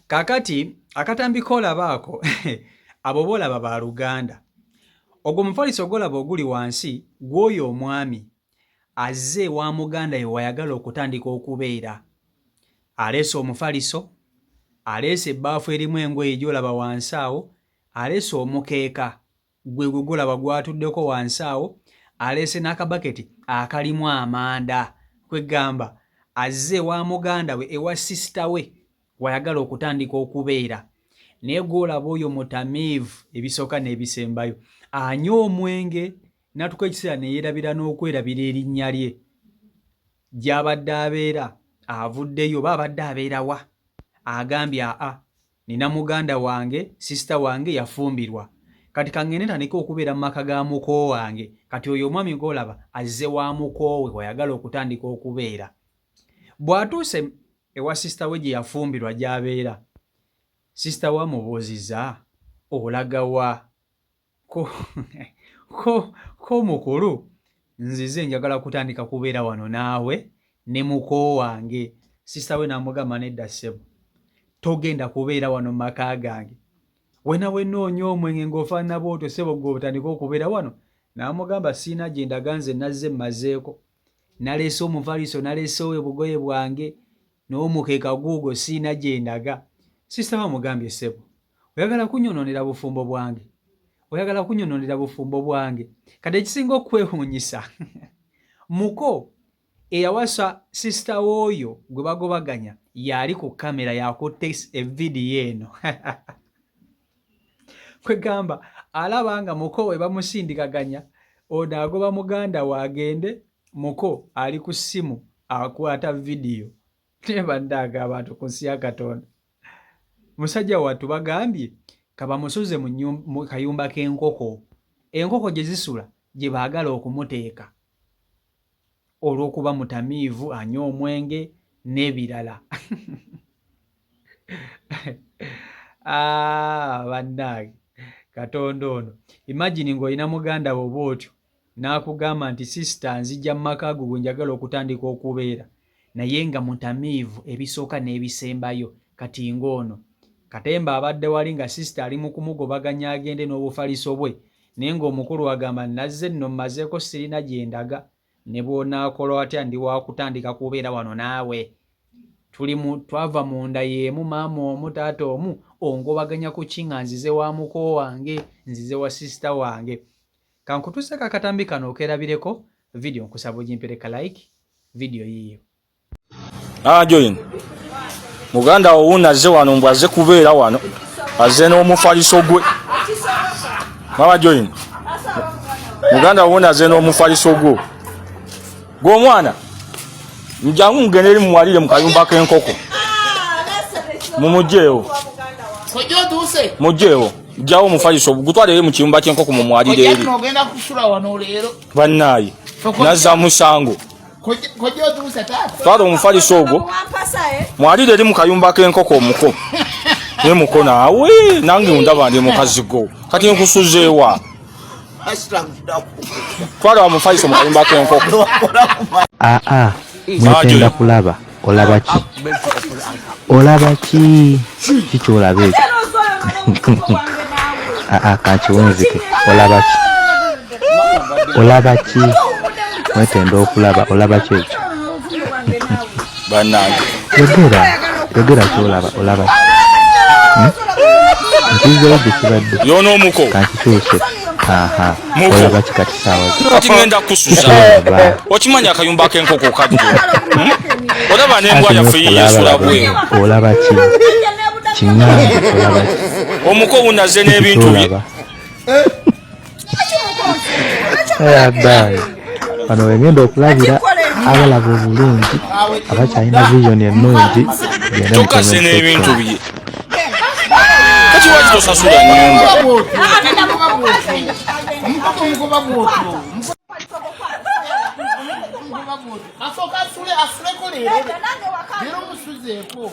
Kakati akatambi kola baako abo bolaba ba Luganda. Ogwo mufaliso golaba oguli wansi gwoyo omwami azze wa Muganda ye wayagala okutandika okubeera. Aleese omufaliso, aleese ebbaafu erimu engoye gy'olaba wansi awo, aleese omukeeka gwe gulaba gwatuddeko wansi awo, aleese n'akabaketi akalimu amanda. Kwegamba azze wa Muganda we ewa sisita we wayagala okutandika okubeera. Naye gw'olaba oyo mutamiivu ebisooka n'ebisembayo. Anywa omwenge n'atuuka ekiseera ne yeerabira n'okwerabira erinnya lye. Gy'abadde abeera avuddeyo oba abadde abeera wa? Agambye nina muganda wange, sisita wange yafumbirwa. Kati kangende ntandike okubeera mu maka ga muko wange. Kati oyo omwami gw'olaba azze wa muko we wayagala okutandika okubeera. Bw'atuuse ewa sisita we gye yafumbirwa gy'abeera, sisita we amubuuzizza, olaga wa? Ko mukulu, nzize njagala kutandika kubeera wano naawe ne muko wange. Sisita we n'amugamba, nedda ssebo, togenda kubeera wano mu maka gange. Wena wenoonya omwenge ng'ofaanana bw'otyo ssebo gwe otandika okubeera wano. N'amugamba, siina gye ndaga, nze nazze mmazeeko. Naleese omufaliso, naleesewo obugoye bwange n'omukeeka guugwo, siina gye ndaga. Sisita we amugambye, ssebo, oyagala kunnyonoonera bufumbo bwange? Oyagala kunnyonoonera bufumbo bwange? Kati ekisinga okwewuunyisa muko eyawasa sisita w'oyo gwe bagobaganya yali ku kamera yakutte evidiyo eno. Kwegamba alaba nga muko we bamusindikaganya, ono agoba muganda waagende, muko ali ku ssimu akwata vidiyo. Ne bannange abantu ku nsi ya Katonda. Musajja wattu bagambye kabamusuze mu kayumba k'enkoko. Enkoko gye zisula gye baagala okumuteeka olw'okuba mutamiivu, anywa omwenge n'ebirala. Bannange Katonda ono. Imagine ng'olina muganda wo bw'otyo n'akugamba nti sisita nzija mu maka go gwe njagala okutandika okubeera, naye nga mutamiivu ebisooka n'ebisembayo. Kati ng'ono Katemba abadde wali nga sisita ali mu kumugobaganya agende n'obufaliso bwe, naye ng'omukulu agamba, nazze nno mmazeeko, sirina gye ndaga. Ne bw'onaakola atya ndi wa kutandika kubeera wano naawe. Twava mu nda y'emu, maama omu, taata omu, ongobaganya ku ki nga nzize wa muko wange, nzize wa sisita wange. Kankutuuseko akatambi kano okerabireko vidiyo, nkusaba ogimpereka like vidiyo yiyo. Joyin muganda wo wuno azze wano mbw azze kubeera wano, azze n'omufaliso gwe. Mama Joyin, muganda wo wuno azze n'omufaliso gwe. Gw'omwana njangu mugende eri mumwalire mu kayumba k'enkoko. Mumugyeewo. Mugyeewo. Jjawo omufaliso gutwale eri mu kiyumba ky'enkoko mumwalire eri. Bannaayi nazza musango. Twala omufaliso ogwo mwalire eri mu kayumba k'enkoko omuko. Ne muko naawe nange ndaba ndi mukazi go. Kati nkusuzeewa. Twala omufaliso mu kayumba k'enkoko. Mwetenda kulaba. Olaba ki? Olaba ki? Kiki olaba ekyo? Kankiwunzike. Olaba ki? Olaba ki? Mwetenda okulaba. Olaba ki ekyo? Bannange. Yogera kyolaba. Olaba ki? Nkizeeyo gye kibadde. Yono omuko. Kankituuse. Olaba ki kati saawa ze? Kati ngenda kusuza. Okimanya akayumba k'enkoko kadde. Olaba n'embwa yaffe yeesula bweru. Olaba ki? Kiŋŋambe. Olaba ki? Omuko wuno azze n'ebintu bye. Abbaye bano wengenda okulabira abalaba obulungi, abakyalina vision ennungi. Tukase n'ebintu bye. Kati waki tosasula nnyumba?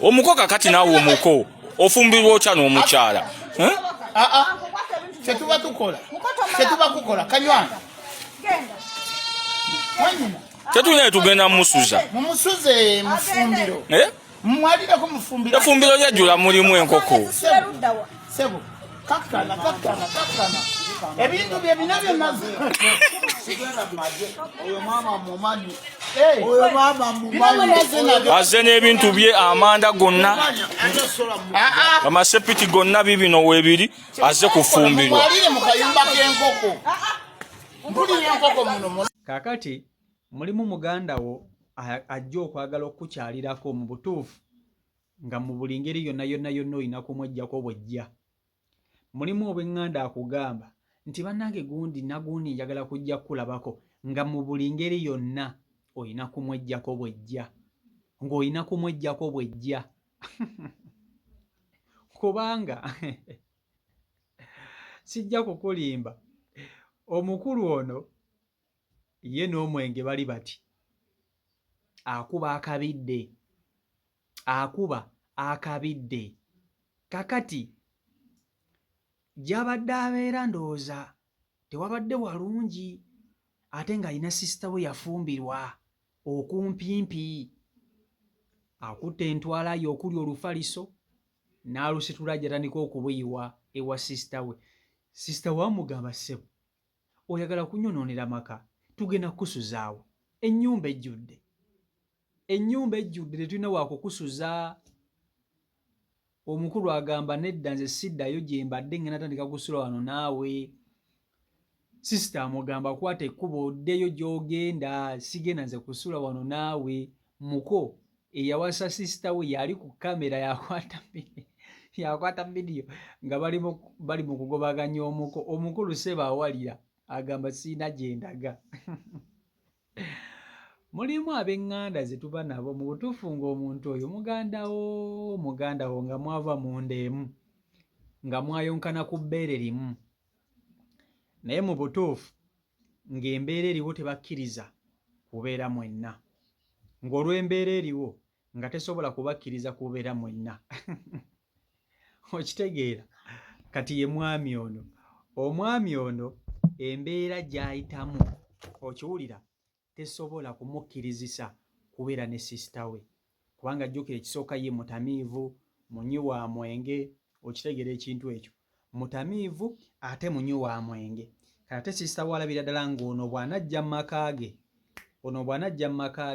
Omuko kakati naawe omuko ofumbirwa otya n'omukyala. Kyetuba kukola Kanywana. Tetulina tugenda mumusuza. Mumusuze mufumbiro. Mwalireko mufumbira. Efumbiro lyajjula mulimu enkoko. Sebo. Kakana. Ebintu bye binabyo nazo. Oyo mama mumani. Oyo mama mumani. Aze n'ebintu bye amanda gonna. Amasepiti gonna bibino weebiri aze kufumbirwa. Mwalire mu kayumba k'enkoko. Mbulira enkoko muno. Kakati mulimu muganda wo ajja okwagala okukyalirako mu butuufu nga mu buli ngeri yonna oyina kumweggyako bwejja. Mulimu obw'eŋŋanda akugamba nti bannange gundi nagundi njagala kujja kulabako nga mu buli ngeri yonna oyina kumweggyako bwejja. Ng'oyina kumweggyako bwejja. Kubanga sijja kukulimba omukulu ono ye n'omwenge bali bati. Akuba akabidde. Kakati gy'abadde abeera ndowooza tewabadde walungi ate ng'alina sisita we yafumbirwa okumpimpi. Akutte entwala ye okuli olufaliso n'alusitula gy'atandika okubuyiwa ewa sisita we. Sisita we amugamba ssebo oyagala kunyonoonera maka tugenda kukusuzaawo. Ennyumba ejjudde tetulina waakukusuza. Omukulu agamba nedda nze siddayo gye mbadde ngenda tandika kusula wano naawe. Sisita amugamba kwata ekkubo oddeyo gy'ogenda sigenda nze kusula wano naawe. Muko eyawasa sisita we yali ku kamera yakwata vidiyo nga bali mu kugobaganya omuko. Omukulu ssebo awalira agamba siina gye ndaga. Mulimu ab'eŋŋanda ze tuba nabo mu butuufu ng'omuntu oyo muganda wo nga mwava mu nda emu nga mwayonkana ku bbeere limu, naye mu butuufu ng'embeera eriwo tebakkiriza kubeera mwenna, ng'olw'embeera eriwo nga tesobola kubakkiriza kubeera mwenna. Okitegeera kati ye mwami ono. Omwami ono embeera gy'ayitamu okiwulira tesobola kumukkirizisa kubeera ne sisita we kubanga jjukira ekisooka ye mutamiivu, munywi wa mwenge. Okitegeera ekintu ekyo, mutamiivu ate munywi wa mwenge. Ate sisita walabira ddala ng'ono bw'anajja mu maka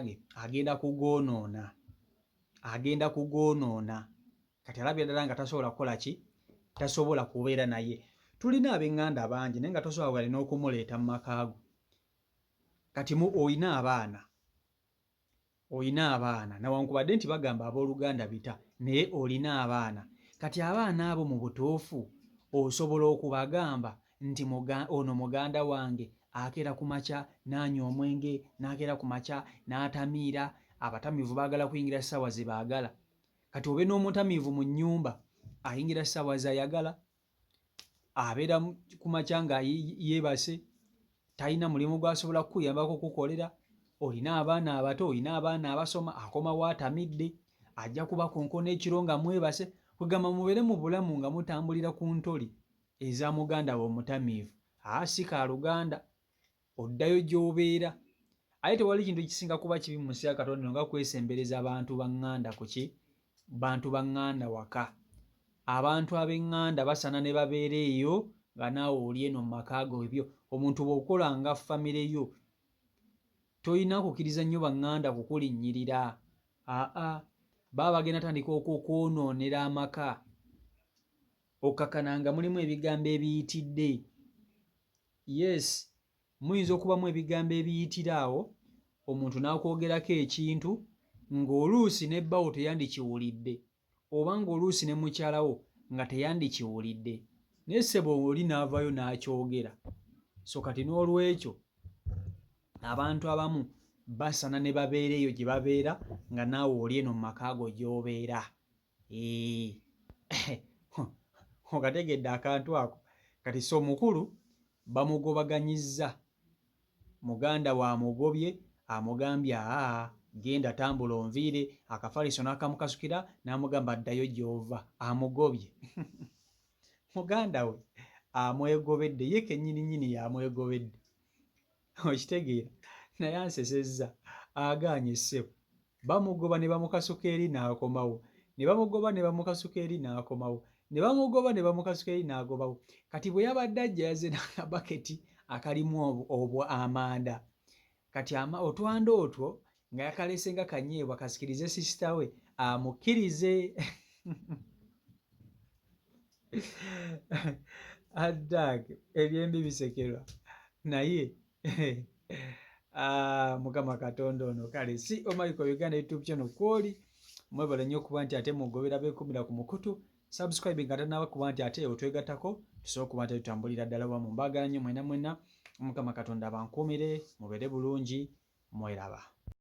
ge agenda kugoonoona. Kati alabira ddala nga tasobola kukola ki? Tasobola kubeera naye. Tulina ab'eŋŋanda bangi naye nga tosobola bwali n'okumuleeta mu maka go. Kati oyina abaana newankubadde nti bagamba abooluganda bita, naye olina abaana. Kati abaana abo mu butuufu osobola okubagamba nti ono muganda wange akeera ku makya n'anywa omwenge, n'akeera ku makya n'atamiira. Abatamiivu baagala kuyingira ssaawa ze baagala. Kati obe n'omutamiivu mu nnyumba ayingira ssaawa ze ayagala, abeera ku makya nga yeebase, talina mulimu gw'asobola kukuyambako kukolera. Olina abaana abato, olina abaana abasoma, akomawo atamidde, ajja kubakonkona ekiro nga mwebase. Kugamba mubeere mu bulamu nga mutambulira ku ntoli eza muganda we omutamiivu. Si ka Luganda, oddayo gy'obeera. Ate tewali kintu kisinga kuba kibi mu nsi ya Katonda nga kwesembereza bantu baŋŋanda bantu baŋŋanda waka. Abantu ab'eŋŋanda basaana ne babeera eyo nga naawe oli eno mu maka go. Ebyo omuntu bw'okola nga famire yo toyina kukkiriza nnyo baŋŋanda kukulinnyirira. Baba bagenda tandika okukwonoonera amaka. Okkakkana nga mulimu ebigambo ebiyitidde. Yes, muyinza okubamu ebigambo ebiyitira awo, omuntu n'akwogerako ekintu ng'oluusi ne bbawo teyandikiwulidde oba ng'oluusi ne mukyalawo nga teyandikiwulidde, naye ssebo oli n'avaayo n'akyogera. So kati n'olwekyo abantu abamu basaana ne babeera eyo gye babeera nga naawe oli eno mu maka go gy'obeera. Okategedde akantu ako. Kati so omukulu bamugobaganyizza. Muganda we amugobye, amugambye genda tambula onviire, akafaliso n'akamukasukira n'amugamba ddayo gy'ova. Amugobye. Muganda we amwegobedde, ye kennyini yamwegobedde. Okitegeera, naye ansesezza agaanye ssebo. bamugoba ne bamukasuka eri n'akomawo, ne bamugoba ne bamukasuka eri n'akomawo, ne bamugoba ne bamukasuka eri n'agobawo. Kati bwe yabadde ajja yazze n'akabaketi akalimu amanda, kati otwanda otwo nga yakalese nga kanyeebwa kasikirize sisita we amukkirize. Addage ebyembi bisekerwa naye Mukama Katonda ono kale si Omaiko Uganda YouTube channel kwoli mwebale nnyo okuba nti ate mugobera beekumira ku mukutu subscribe nga tanaba kuba nti ate otwegattako tusobola okuba nti tutambulira ddala wamu. Mbaagala nnyo mwena Mukama Katonda abankuumire mubeere bulungi mweraba.